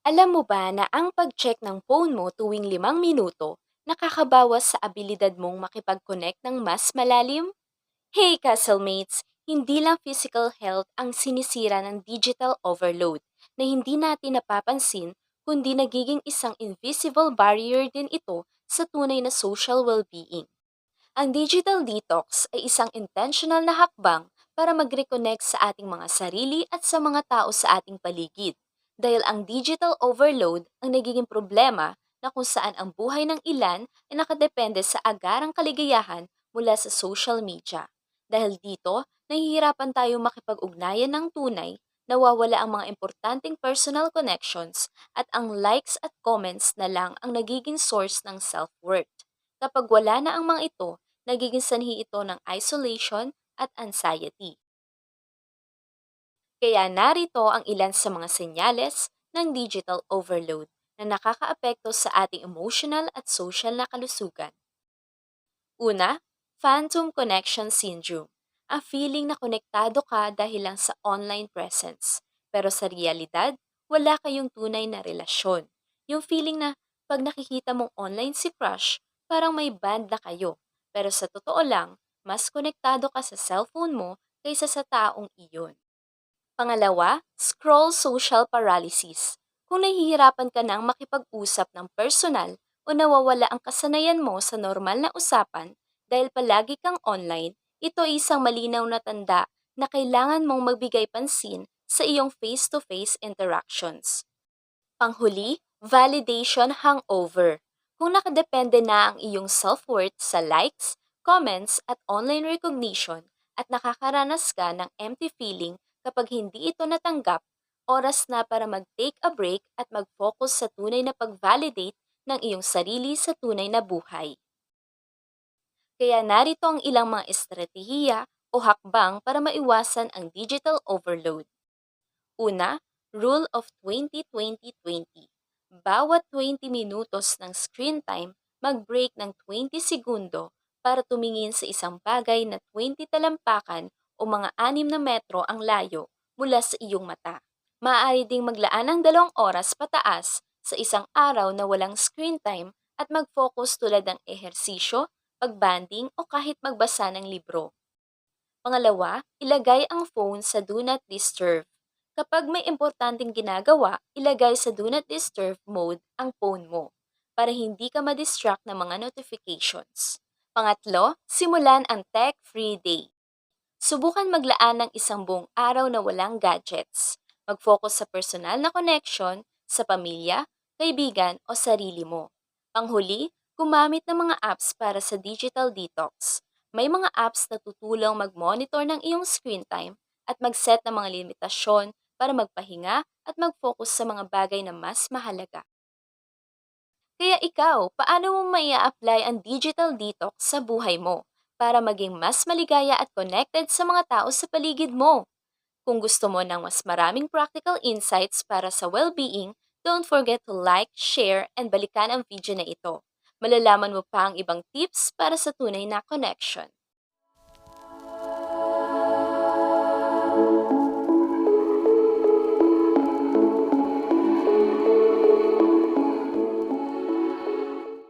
Alam mo ba na ang pag-check ng phone mo tuwing 5 minuto nakakabawas sa abilidad mong makipag-connect ng mas malalim? Hey Castmates! Hindi lang physical health ang sinisira ng digital overload na hindi natin napapansin kundi nagiging isang invisible barrier din ito sa tunay na social well-being. Ang digital detox ay isang intentional na hakbang para mag-reconnect sa ating mga sarili at sa mga tao sa ating paligid. Dahil ang digital overload ang nagiging problema na kung saan ang buhay ng ilan ay nakadepende sa agarang kaligayahan mula sa social media. Dahil dito, nahihirapan tayo makipag-ugnayan ng tunay, nawawala ang mga importanteng personal connections at ang likes at comments na lang ang nagiging source ng self-worth. Kapag wala na ang mga ito, nagiging sanhi ito ng isolation at anxiety. Kaya narito ang ilan sa mga senyales ng digital overload na nakakaapekto sa ating emotional at social na kalusugan. Una, phantom connection syndrome. Ang feeling na konektado ka dahil lang sa online presence. Pero sa realidad, wala kayong tunay na relasyon. Yung feeling na pag nakikita mong online si crush, parang may band na kayo. Pero sa totoo lang, mas konektado ka sa cellphone mo kaysa sa taong iyon. Pangalawa, scroll social paralysis. Kung nahihirapan ka nang makipag-usap ng personal o nawawala ang kasanayan mo sa normal na usapan dahil palagi kang online, ito ay isang malinaw na tanda na kailangan mong magbigay pansin sa iyong face-to-face interactions. Panghuli, validation hangover. Kung nakadepende na ang iyong self-worth sa likes, comments at online recognition at nakakaranas ka ng empty feeling kapag hindi ito natanggap, oras na para mag-take a break at mag-focus sa tunay na pag-validate ng iyong sarili sa tunay na buhay. Kaya narito ang ilang mga estratehiya o hakbang para maiwasan ang digital overload. Una, Rule of 20-20-20. Bawat 20 minutos ng screen time, mag-break ng 20 segundo para tumingin sa isang bagay na 20 talampakan o mga 6 na metro ang layo mula sa iyong mata. Maaari ding maglaan ng 2 oras pataas sa isang araw na walang screen time at mag-focus tulad ng ehersisyo, pagbanding o kahit magbasa ng libro. Pangalawa, ilagay ang phone sa Do Not Disturb. Kapag may importanteng ginagawa, ilagay sa Do Not Disturb mode ang phone mo para hindi ka ma-distract ng mga notifications. Pangatlo, simulan ang tech-free day. Subukan maglaan ng isang buong araw na walang gadgets. Mag-focus sa personal na connection sa pamilya, kaibigan o sarili mo. Panghuli, gumamit ng mga apps para sa digital detox. May mga apps na tutulong mag-monitor ng iyong screen time at mag-set ng mga limitasyon para magpahinga at mag-focus sa mga bagay na mas mahalaga. Kaya ikaw, paano mo maia-apply ang digital detox sa buhay mo para maging mas maligaya at connected sa mga tao sa paligid mo? Kung gusto mo ng mas maraming practical insights para sa well-being, don't forget to like, share, and balikan ang video na ito. Malalaman mo pa ang ibang tips para sa tunay na connection.